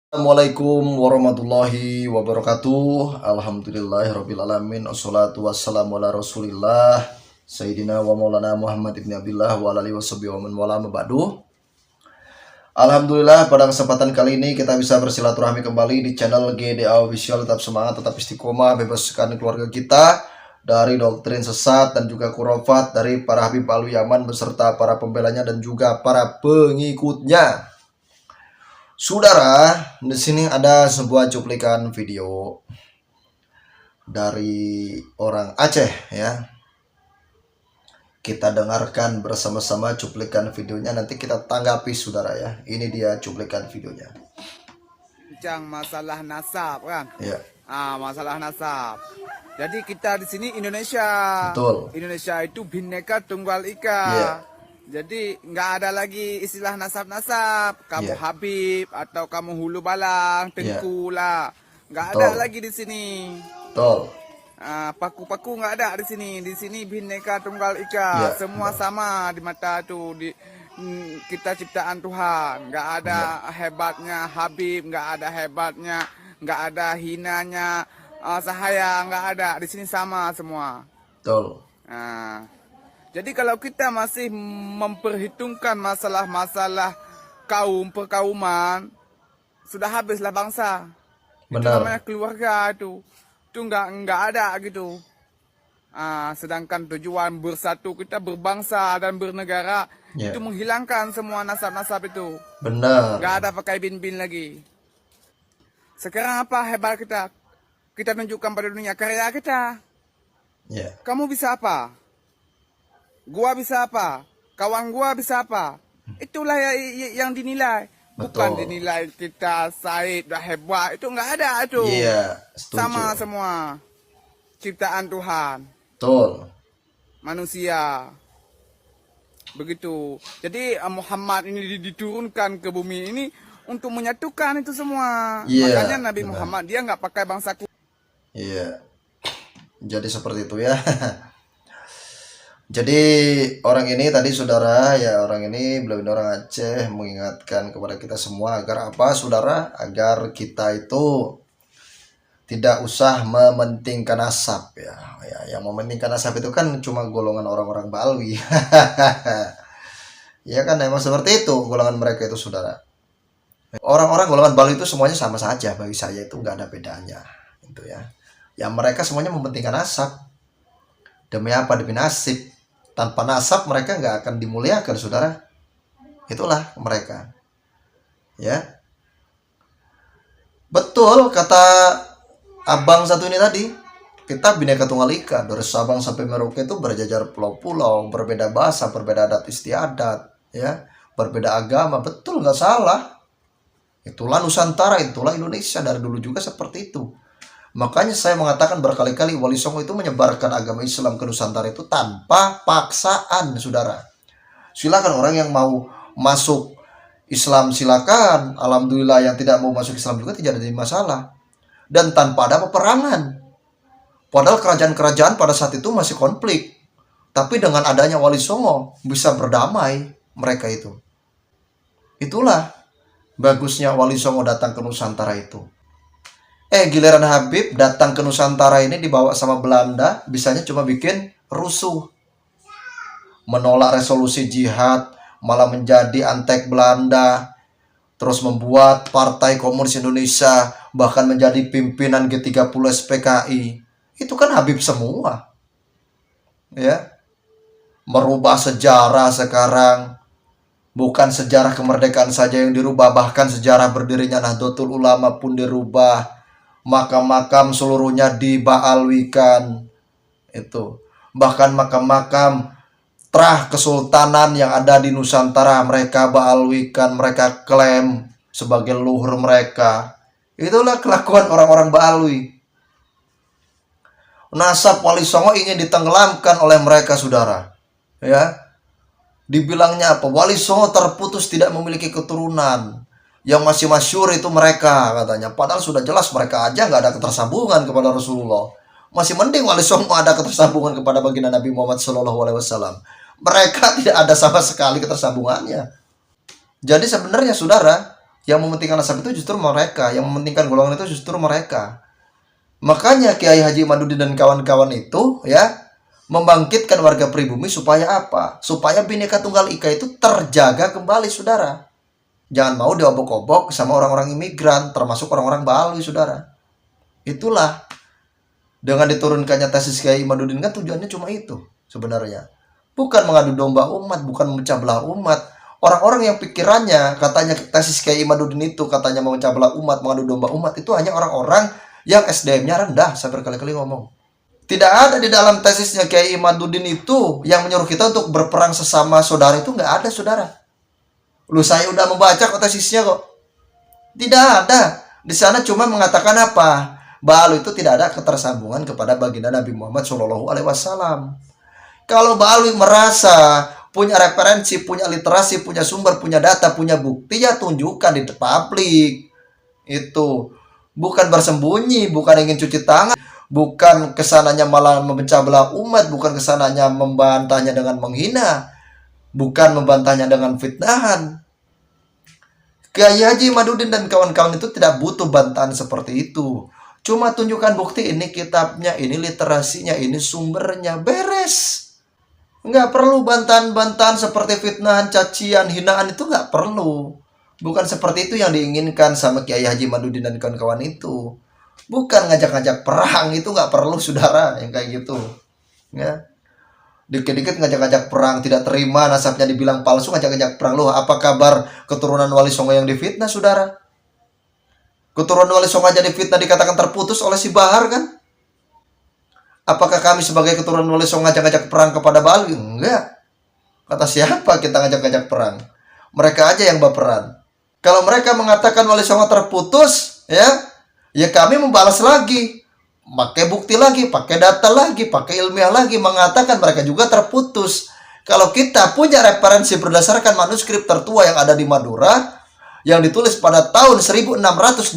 Assalamualaikum warahmatullahi wabarakatuh. Alhamdulillahirrabbilalamin. Assalatu wassalamu ala rasulillah Sayyidina wa maulana Muhammad ibn Abdillah wa alihi washabihi wa man wala ba'du. Alhamdulillah, pada kesempatan kali ini kita bisa bersilaturahmi kembali di channel GDA Official. Tetap semangat, tetap istiqomah, bebaskan keluarga kita dari doktrin sesat dan juga khurafat dari para Habib Alwi Yaman beserta para pembelanya dan juga para pengikutnya. Saudara, di sini ada sebuah cuplikan video dari orang Aceh ya. Kita dengarkan bersama-sama cuplikan videonya, nanti kita tanggapi saudara ya. Ini dia cuplikan videonya. Bincang masalah nasab kan? Ya. Masalah nasab. Jadi kita di sini Indonesia. Betul. Indonesia itu Bhinneka Tunggal Ika. Ya. Jadi nggak ada lagi istilah nasab-nasab. Kamu Ya. Habib atau kamu Hulu Balang, Tengku lah. Nggak ada Betul. lagi di sini. Betul. Paku-paku nggak ada di sini. Di sini Bhinneka Tunggal Ika. Ya. Semua sama di mata tuh kita ciptaan Tuhan. Nggak ada hebatnya Habib, nggak ada hebatnya, nggak ada hinanya Sahaya, nggak ada. Di sini sama semua. Betul. Jadi kalau kita masih memperhitungkan masalah-masalah perkauman, sudah habislah bangsa. Itu Benar. namanya keluarga itu nggak ada gitu. Sedangkan tujuan bersatu kita berbangsa dan bernegara itu menghilangkan semua nasab-nasab itu. Benar. Nggak ada pakai bin-bin lagi. Sekarang apa hebat kita? Kita tunjukkan pada dunia karya kita. Ya. Kamu bisa apa? Gua bisa apa? Kawan gua bisa apa? Itulah yang dinilai. Bukan Betul. dinilai kita Said dah hebat. Itu nggak ada itu. Iya, setuju. Sama semua. Ciptaan Tuhan. Betul. Manusia. Begitu. Jadi Muhammad ini diturunkan ke bumi ini untuk menyatukan itu semua. Iya, Makanya Nabi benar. Muhammad dia nggak pakai bangsaku. Iya. Jadi seperti itu ya. Jadi orang ini tadi saudara ya, orang ini beliau ini orang Aceh mengingatkan kepada kita semua agar apa saudara, agar kita itu tidak usah mementingkan nasab ya. Yang mementingkan nasab itu kan cuma golongan orang-orang Bali. Ya kan, emang seperti itu golongan mereka itu saudara. Orang-orang golongan Bali itu semuanya sama saja bagi saya, itu nggak ada bedanya itu ya. Yang mereka semuanya mementingkan nasab. Demi apa? Demi nasib. Tanpa nasab mereka nggak akan dimuliakan saudara. Itulah mereka ya. Betul kata abang satu ini tadi, kita Bhinneka Tunggal Ika, dari Sabang sampai Merauke itu berjajar pulau-pulau, berbeda bahasa, berbeda adat istiadat ya, berbeda agama. Betul, nggak salah. Itulah Nusantara, itulah Indonesia, dari dulu juga seperti itu. Makanya saya mengatakan berkali-kali Wali Songo itu menyebarkan agama Islam ke Nusantara itu tanpa paksaan saudara. Silakan orang yang mau masuk Islam silakan. Alhamdulillah, yang tidak mau masuk Islam juga tidak ada masalah. Dan tanpa ada peperangan. Padahal kerajaan-kerajaan pada saat itu masih konflik. Tapi dengan adanya Wali Songo bisa berdamai mereka itu. Itulah bagusnya Wali Songo datang ke Nusantara itu. Giliran Habib datang ke Nusantara ini dibawa sama Belanda, bisanya cuma bikin rusuh. Menolak resolusi jihad, malah menjadi antek Belanda. Terus membuat Partai Komunis Indonesia, bahkan menjadi pimpinan G30 SPKI. Itu kan Habib semua. Ya. Merubah sejarah sekarang. Bukan sejarah kemerdekaan saja yang dirubah, bahkan sejarah berdirinya Nahdlatul Ulama pun dirubah. Makam-makam seluruhnya dibaalwikan. Itu. Bahkan makam-makam terah kesultanan yang ada di Nusantara mereka baalwikan, mereka klaim sebagai leluhur mereka. Itulah kelakuan orang-orang Baalwi. Nasab Wali Songo ingin ditenggelamkan oleh mereka saudara. Ya. Dibilangnya apa? Wali Songo terputus, tidak memiliki keturunan. Yang masih masyhur itu mereka katanya. Padahal sudah jelas mereka aja nggak ada ketersambungan kepada Rasulullah. Masih mending Wali Songo ada ketersambungan kepada baginda Nabi Muhammad SAW. Mereka tidak ada sama sekali ketersambungannya. Jadi sebenarnya saudara, Yang mementingkan nasab itu justru mereka, yang mementingkan golongan itu justru mereka. Makanya Kiai Haji Imaduddin dan kawan-kawan itu ya membangkitkan warga pribumi supaya apa? Supaya Bhinneka Tunggal Ika itu terjaga kembali, saudara. Jangan mau diobok-obok sama orang-orang imigran, termasuk orang-orang Bali, saudara. Itulah dengan diturunkannya tesis Kiai Imaduddin kan tujuannya cuma itu sebenarnya. Bukan mengadu domba umat, bukan memecah belah umat. Orang-orang yang pikirannya katanya tesis Kiai Imaduddin itu katanya memecah belah umat, mengadu domba umat, itu hanya orang-orang yang SDM-nya rendah. Saya berkali-kali ngomong. Tidak ada di dalam tesisnya Kiai Imaduddin itu yang menyuruh kita untuk berperang sesama saudara, itu nggak ada, saudara. Lu, saya udah membaca kok tesisnya kok. Tidak ada. Di sana cuma mengatakan apa? Bahwa itu tidak ada ketersambungan kepada baginda Nabi Muhammad SAW. Kalau Baalwi merasa punya referensi, punya literasi, punya sumber, punya data, punya bukti, ya tunjukkan di publik. Itu bukan bersembunyi, bukan ingin cuci tangan, bukan kesananya malah memecah belah umat, bukan kesananya membantahnya dengan menghina, bukan membantahnya dengan fitnahan. Kiai Haji Imaduddin dan kawan-kawan itu tidak butuh bantahan seperti itu. Cuma tunjukkan bukti, ini kitabnya, ini literasinya, ini sumbernya, beres. Nggak perlu bantahan-bantahan seperti fitnahan, cacian, hinaan, itu nggak perlu. Bukan seperti itu yang diinginkan sama Kiai Haji Imaduddin dan kawan-kawan itu. Bukan ngajak-ngajak perang, itu nggak perlu, saudara, yang kayak gitu. Ya. Dikit-dikit ngajak-ngajak perang, tidak terima nasabnya dibilang palsu, ngajak-ngajak perang. Loh, apa kabar keturunan Wali Songo yang difitnah, saudara? Keturunan Wali Songo aja difitnah, dikatakan terputus oleh si Bahar kan? Apakah kami sebagai keturunan Wali Songo ngajak-ngajak perang kepada Baalwi? Enggak. Kata siapa kita ngajak-ngajak perang? Mereka aja yang baperan. Kalau mereka mengatakan Wali Songo terputus, ya kami membalas lagi. Pakai bukti lagi, pakai data lagi, pakai ilmiah lagi, mengatakan mereka juga terputus. Kalau kita punya referensi berdasarkan manuskrip tertua yang ada di Madura, yang ditulis pada tahun 1628,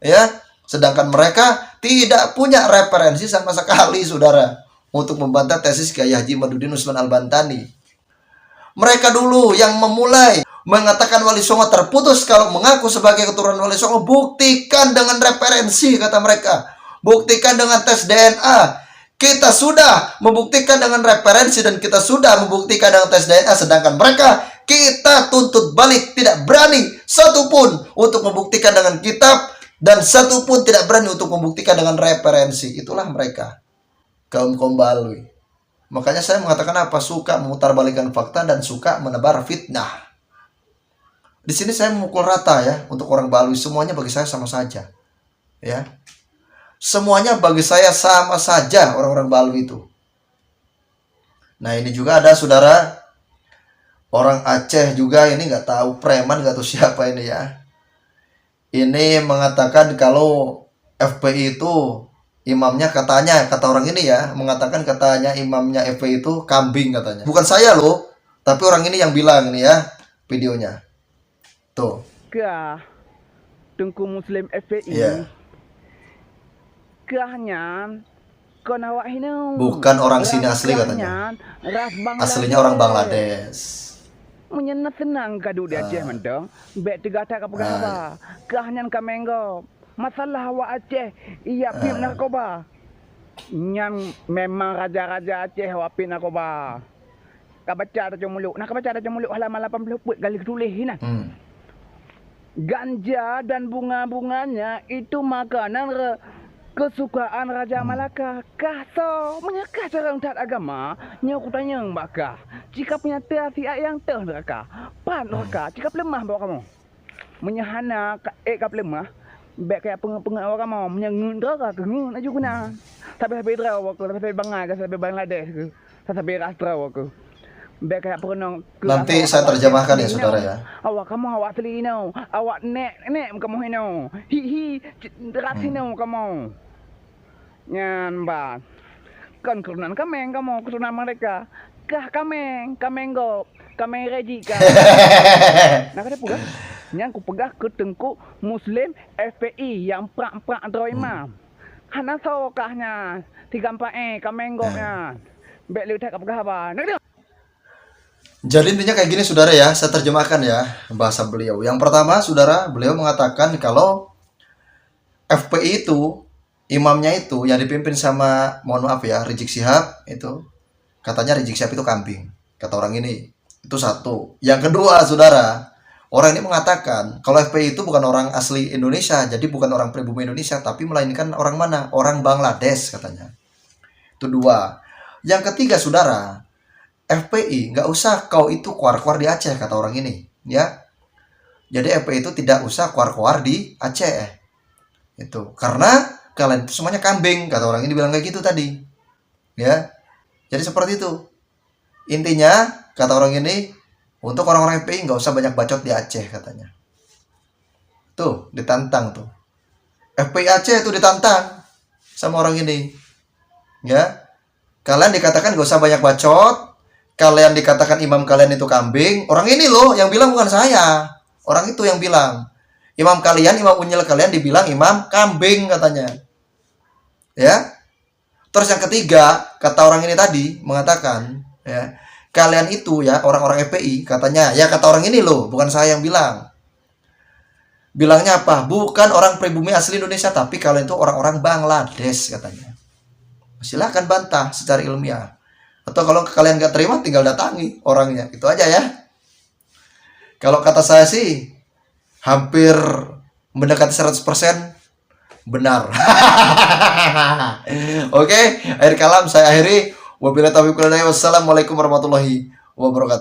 ya, sedangkan mereka tidak punya referensi sama sekali, saudara, untuk membantah tesis Kiai Haji Imaduddin Usman Al-Bantani. Mereka dulu yang memulai mengatakan Wali Songo terputus. Kalau mengaku sebagai keturunan Wali Songo, buktikan dengan referensi, kata mereka. Buktikan dengan tes DNA. Kita sudah membuktikan dengan referensi dan kita sudah membuktikan dengan tes DNA. Sedangkan mereka, kita tuntut balik, tidak berani satupun untuk membuktikan dengan kitab, dan satupun tidak berani untuk membuktikan dengan referensi. Itulah mereka, kaum Baalwi. Makanya saya mengatakan apa? Suka memutarbalikkan fakta dan suka menebar fitnah. Di sini saya memukul rata ya untuk orang Baalwi, semuanya bagi saya sama saja. Ya. Semuanya bagi saya sama saja orang-orang Baalwi itu. Nah, ini juga ada saudara orang Aceh juga, ini nggak tahu preman, nggak tahu siapa ini ya. Ini mengatakan kalau FPI itu imamnya, katanya, kata orang ini ya, mengatakan katanya imamnya FPI itu kambing katanya. Bukan saya loh, tapi orang ini yang bilang nih ya, videonya. Tuh. Kah Tengku Muslim FPI. Iya. Kahnya kon awak hina. Bukan orang sini asli katanya. Aslinya orang Bangladesh. Menyena senang kadu di Aceh mentong. Bek tiga tak apa apa. Kahnya kamenggo. Masalah awak Aceh, iya pim narkoba. Yang memang raja-raja Aceh awak pim narkoba. Kau baca ada muluk. Nak baca ada muluk halaman 80 kali tulis hina. Ganja dan bunga-bunganya itu makanan kesukaan Raja Malaka. Kah so menyekah cara untuk agama. Nya aku tanya mbak kah, jika punya siap yang teh neraka, pan neraka, jika lemah bawa kamu. Menyahana kap lemah, baik kayak pengah orang mau menyengun neraka kengun aja guna. Sampai draw aku, sampai Bangladesh, sampai Bangladesh ke, sampai Rastra aku. Baik kayak pernah. Nanti saya terjemahkan ya saudara ya. Awak kamu awak selino, awak nek kamu hino, hi rasino kamu. Nyan ba, kan keturunan kameng kamu, keturunan mereka. Kah kameng go, kameng reji kah. Nak ada pula? Nyan ku pegah ke Tengku Muslim FPI yang prak antara imam. Hana so kahnya 34 kameng go nya. Bek lihat kat pegah ba. Nak dia. Jadi intinya kayak gini saudara ya, saya terjemahkan ya bahasa beliau. Yang pertama saudara, beliau mengatakan kalau FPI itu imamnya itu yang dipimpin sama, mohon maaf ya, Rizik Syihab itu, katanya Rizik Syihab itu kambing, kata orang ini. Itu satu. Yang kedua saudara, orang ini mengatakan kalau FPI itu bukan orang asli Indonesia, jadi bukan orang pribumi Indonesia, tapi melainkan orang mana? Orang Bangladesh katanya. Itu dua. Yang ketiga saudara, FPI nggak usah kau itu keluar-keluar di Aceh, kata orang ini ya. Jadi FPI itu tidak usah keluar-keluar di Aceh itu, karena kalian itu semuanya kambing, kata orang ini bilang kayak gitu tadi ya. Jadi seperti itu intinya, kata orang ini, untuk orang-orang FPI nggak usah banyak bacot di Aceh katanya. Tuh ditantang tuh, FPI Aceh itu ditantang sama orang ini ya. Kalian dikatakan gak usah banyak bacot, kalian dikatakan imam kalian itu kambing. Orang ini loh yang bilang, bukan saya. Orang itu yang bilang. Imam kalian, imam unyil kalian dibilang imam kambing katanya. Ya. Terus yang ketiga, kata orang ini tadi mengatakan, ya, kalian itu ya orang-orang FPI katanya, ya kata orang ini loh, bukan saya yang bilang. Bilangnya apa? Bukan orang pribumi asli Indonesia, tapi kalian itu orang-orang Bangladesh katanya. Silahkan bantah secara ilmiah. Atau kalau kalian nggak terima, tinggal datangi orangnya. Itu aja ya. Kalau kata saya sih, hampir mendekati 100% benar. Oke, akhir kalam saya akhiri. Wabillahi taufiq wal hidayah. Wassalamualaikum warahmatullahi wabarakatuh.